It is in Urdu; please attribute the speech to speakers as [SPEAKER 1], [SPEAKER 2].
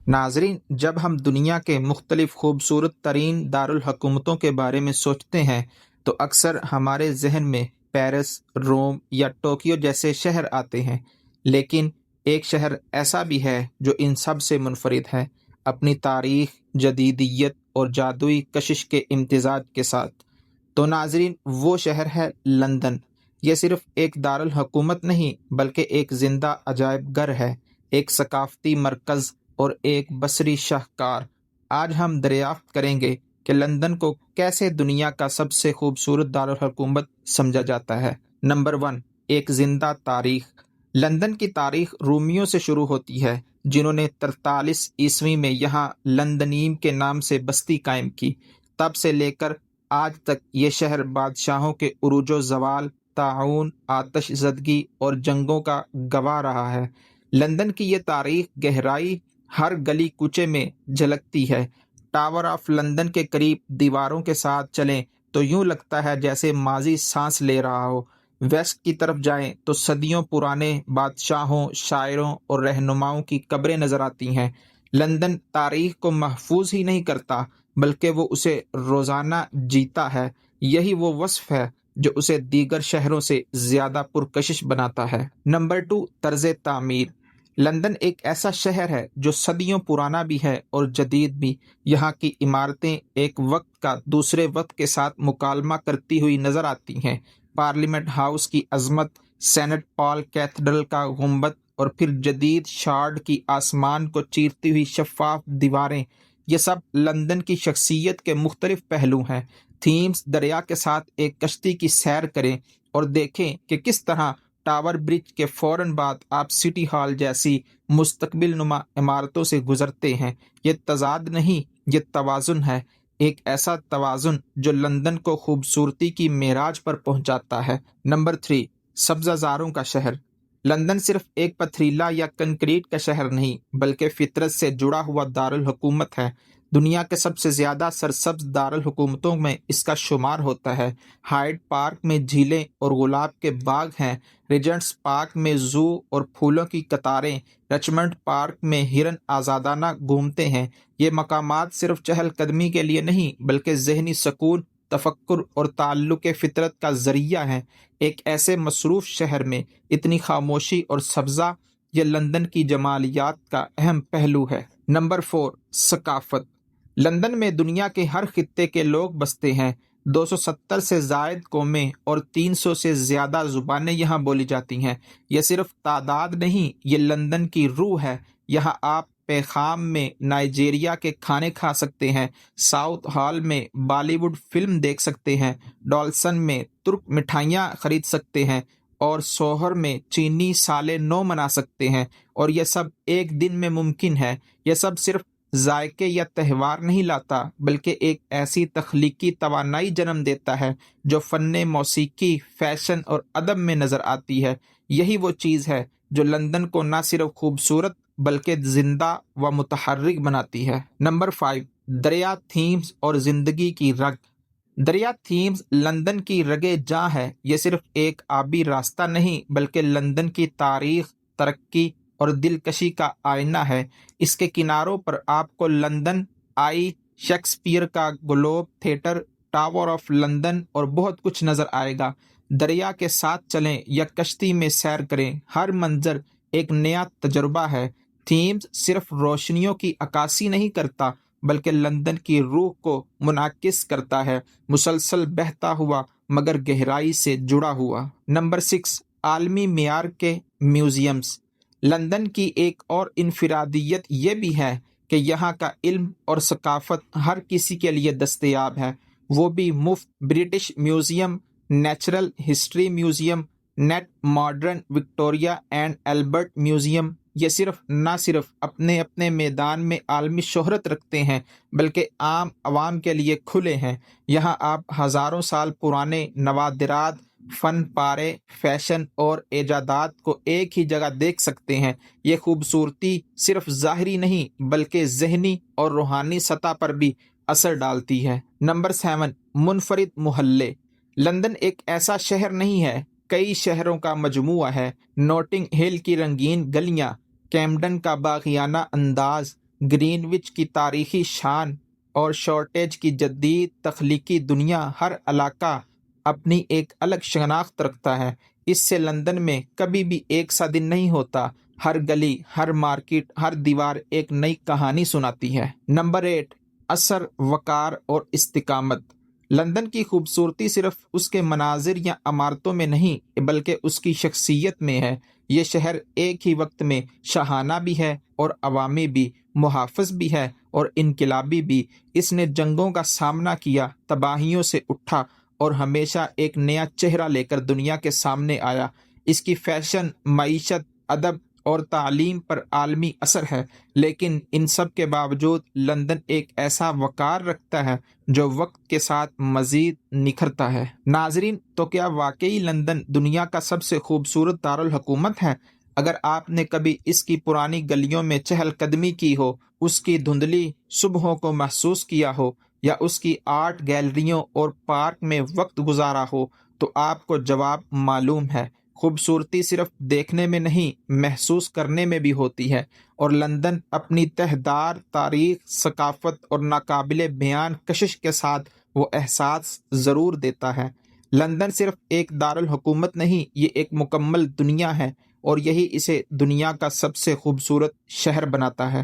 [SPEAKER 1] ناظرین، جب ہم دنیا کے مختلف خوبصورت ترین دارالحکومتوں کے بارے میں سوچتے ہیں تو اکثر ہمارے ذہن میں پیرس، روم یا ٹوکیو جیسے شہر آتے ہیں، لیکن ایک شہر ایسا بھی ہے جو ان سب سے منفرد ہے، اپنی تاریخ، جدیدیت اور جادوئی کشش کے امتزاج کے ساتھ۔ تو ناظرین، وہ شہر ہے لندن۔ یہ صرف ایک دارالحکومت نہیں بلکہ ایک زندہ عجائب گھر ہے، ایک ثقافتی مرکز اور ایک بصری شاہکار۔ آج ہم دریافت کریں گے کہ لندن کو کیسے دنیا کا سب سے خوبصورت دارالحکومت سمجھا جاتا ہے۔ نمبر 1، ایک زندہ تاریخ۔ لندن کی تاریخ رومیوں سے شروع ہوتی ہے، جنہوں نے 43 عیسوی میں یہاں لندنیم کے نام سے بستی قائم کی۔ تب سے لے کر آج تک یہ شہر بادشاہوں کے عروج و زوال، طاعون، آتش زدگی اور جنگوں کا گواہ رہا ہے۔ لندن کی یہ تاریخ گہرائی ہر گلی کوچے میں جھلکتی ہے۔ ٹاور آف لندن کے قریب دیواروں کے ساتھ چلیں تو یوں لگتا ہے جیسے ماضی سانس لے رہا ہو۔ ویسٹ کی طرف جائیں تو صدیوں پرانے بادشاہوں، شاعروں اور رہنماؤں کی قبریں نظر آتی ہیں۔ لندن تاریخ کو محفوظ ہی نہیں کرتا بلکہ وہ اسے روزانہ جیتا ہے۔ یہی وہ وصف ہے جو اسے دیگر شہروں سے زیادہ پرکشش بناتا ہے۔ نمبر 2، طرز تعمیر۔ لندن ایک ایسا شہر ہے جو صدیوں پرانا بھی ہے اور جدید بھی۔ یہاں کی عمارتیں ایک وقت کا دوسرے وقت کے ساتھ مکالمہ کرتی ہوئی نظر آتی ہیں۔ پارلیمنٹ ہاؤس کی عظمت، سینٹ پال کیتھیڈرل کا گنبد اور پھر جدید شارڈ کی آسمان کو چیرتی ہوئی شفاف دیواریں، یہ سب لندن کی شخصیت کے مختلف پہلو ہیں۔ تھیمز دریا کے ساتھ ایک کشتی کی سیر کریں اور دیکھیں کہ کس طرح ٹاور برج کے فوراً بعد آپ سٹی ہال جیسی مستقبل نما عمارتوں سے گزرتے ہیں۔ یہ تضاد نہیں، یہ توازن ہے، ایک ایسا توازن جو لندن کو خوبصورتی کی معراج پر پہنچاتا ہے۔ نمبر 3، سبزہ زاروں کا شہر۔ لندن صرف ایک پتھریلا یا کنکریٹ کا شہر نہیں بلکہ فطرت سے جڑا ہوا دارالحکومت ہے۔ دنیا کے سب سے زیادہ سرسبز دارالحکومتوں میں اس کا شمار ہوتا ہے۔ ہائیڈ پارک میں جھیلیں اور گلاب کے باغ ہیں، ریجنٹس پارک میں زو اور پھولوں کی قطاریں، رچمنڈ پارک میں ہرن آزادانہ گھومتے ہیں۔ یہ مقامات صرف چہل قدمی کے لیے نہیں بلکہ ذہنی سکون، تفکر اور تعلق فطرت کا ذریعہ ہیں۔ ایک ایسے مصروف شہر میں اتنی خاموشی اور سبزہ، یہ لندن کی جمالیات کا اہم پہلو ہے۔ نمبر 4، ثقافت۔ لندن میں دنیا کے ہر خطے کے لوگ بستے ہیں۔ 270 سے زائد قومیں اور 300 سے زیادہ زبانیں یہاں بولی جاتی ہیں۔ یہ صرف تعداد نہیں، یہ لندن کی روح ہے۔ یہاں آپ پیخام میں نائجیریا کے کھانے کھا سکتے ہیں، ساؤتھ ہال میں بالی ووڈ فلم دیکھ سکتے ہیں، ڈالسن میں ترک مٹھائیاں خرید سکتے ہیں اور سوہر میں چینی سال نو منا سکتے ہیں، اور یہ سب ایک دن میں ممکن ہے۔ یہ سب صرف ذائقے یا تہوار نہیں لاتا بلکہ ایک ایسی تخلیقی توانائی جنم دیتا ہے جو فن، موسیقی، فیشن اور ادب میں نظر آتی ہے۔ یہی وہ چیز ہے جو لندن کو نہ صرف خوبصورت بلکہ زندہ و متحرک بناتی ہے۔ نمبر 5، دریا، تھیمز اور زندگی کی رگ۔ دریا تھیمز لندن کی رگ جاں ہے۔ یہ صرف ایک آبی راستہ نہیں بلکہ لندن کی تاریخ، ترقی اور دلکشی کا آئینہ ہے۔ اس کے کناروں پر آپ کو لندن آئی، شیکسپیئر کا Globe theatre, tower of London اور بہت کچھ نظر آئے گا۔ دریا کے ساتھ چلیں یا کشتی میں سیر کریں، ہر منظر ایک نیا تجربہ ہے۔ تھیمز صرف روشنیوں کی عکاسی نہیں کرتا بلکہ لندن کی روح کو منعکس کرتا ہے، مسلسل بہتا ہوا مگر گہرائی سے جڑا ہوا۔ نمبر 6، عالمی معیار کے میوزیمز۔ لندن کی ایک اور انفرادیت یہ بھی ہے کہ یہاں کا علم اور ثقافت ہر کسی کے لیے دستیاب ہے، وہ بھی مفت۔ British Museum, Natural History Museum, Tate Modern Victoria and Albert Museum, یہ نہ صرف اپنے میدان میں عالمی شہرت رکھتے ہیں بلکہ عام عوام کے لیے کھلے ہیں۔ یہاں آپ ہزاروں سال پرانے نوادرات، فن پارے، فیشن اور ایجادات کو ایک ہی جگہ دیکھ سکتے ہیں۔ یہ خوبصورتی صرف ظاہری نہیں بلکہ ذہنی اور روحانی سطح پر بھی اثر ڈالتی ہے۔ نمبر 7، منفرد محلے۔ لندن ایک ایسا شہر نہیں ہے، کئی شہروں کا مجموعہ ہے۔ نوٹنگ ہل کی رنگین گلیاں، کیمڈن کا باغیانہ انداز، گرینوچ کی تاریخی شان اور شارٹیج کی جدید تخلیقی دنیا، ہر علاقہ اپنی ایک الگ شناخت رکھتا ہے۔ اس سے لندن میں کبھی بھی ایک سا دن نہیں ہوتا۔ ہر گلی، ہر مارکیٹ، ہر دیوار ایک نئی کہانی سناتی ہے۔ نمبر 8، اثر، وقار اور استقامت۔ لندن کی خوبصورتی صرف اس کے مناظر یا عمارتوں میں نہیں بلکہ اس کی شخصیت میں ہے۔ یہ شہر ایک ہی وقت میں شاہانہ بھی ہے اور عوامی بھی، محافظ بھی ہے اور انقلابی بھی۔ اس نے جنگوں کا سامنا کیا، تباہیوں سے اٹھا اور ہمیشہ ایک نیا چہرہ لے کر دنیا کے سامنے آیا۔ اس کی فیشن، معیشت، ادب اور تعلیم پر عالمی اثر ہے، لیکن ان سب کے باوجود لندن ایک ایسا وقار رکھتا ہے جو وقت کے ساتھ مزید نکھرتا ہے۔ ناظرین، تو کیا واقعی لندن دنیا کا سب سے خوبصورت دارالحکومت ہے؟ اگر آپ نے کبھی اس کی پرانی گلیوں میں چہل قدمی کی ہو، اس کی دھندلی صبحوں کو محسوس کیا ہو یا اس کی آرٹ گیلریوں اور پارک میں وقت گزارا ہو، تو آپ کو جواب معلوم ہے۔ خوبصورتی صرف دیکھنے میں نہیں، محسوس کرنے میں بھی ہوتی ہے، اور لندن اپنی تہدار تاریخ، ثقافت اور ناقابل بیان کشش کے ساتھ وہ احساس ضرور دیتا ہے۔ لندن صرف ایک دارالحکومت نہیں، یہ ایک مکمل دنیا ہے، اور یہی اسے دنیا کا سب سے خوبصورت شہر بناتا ہے۔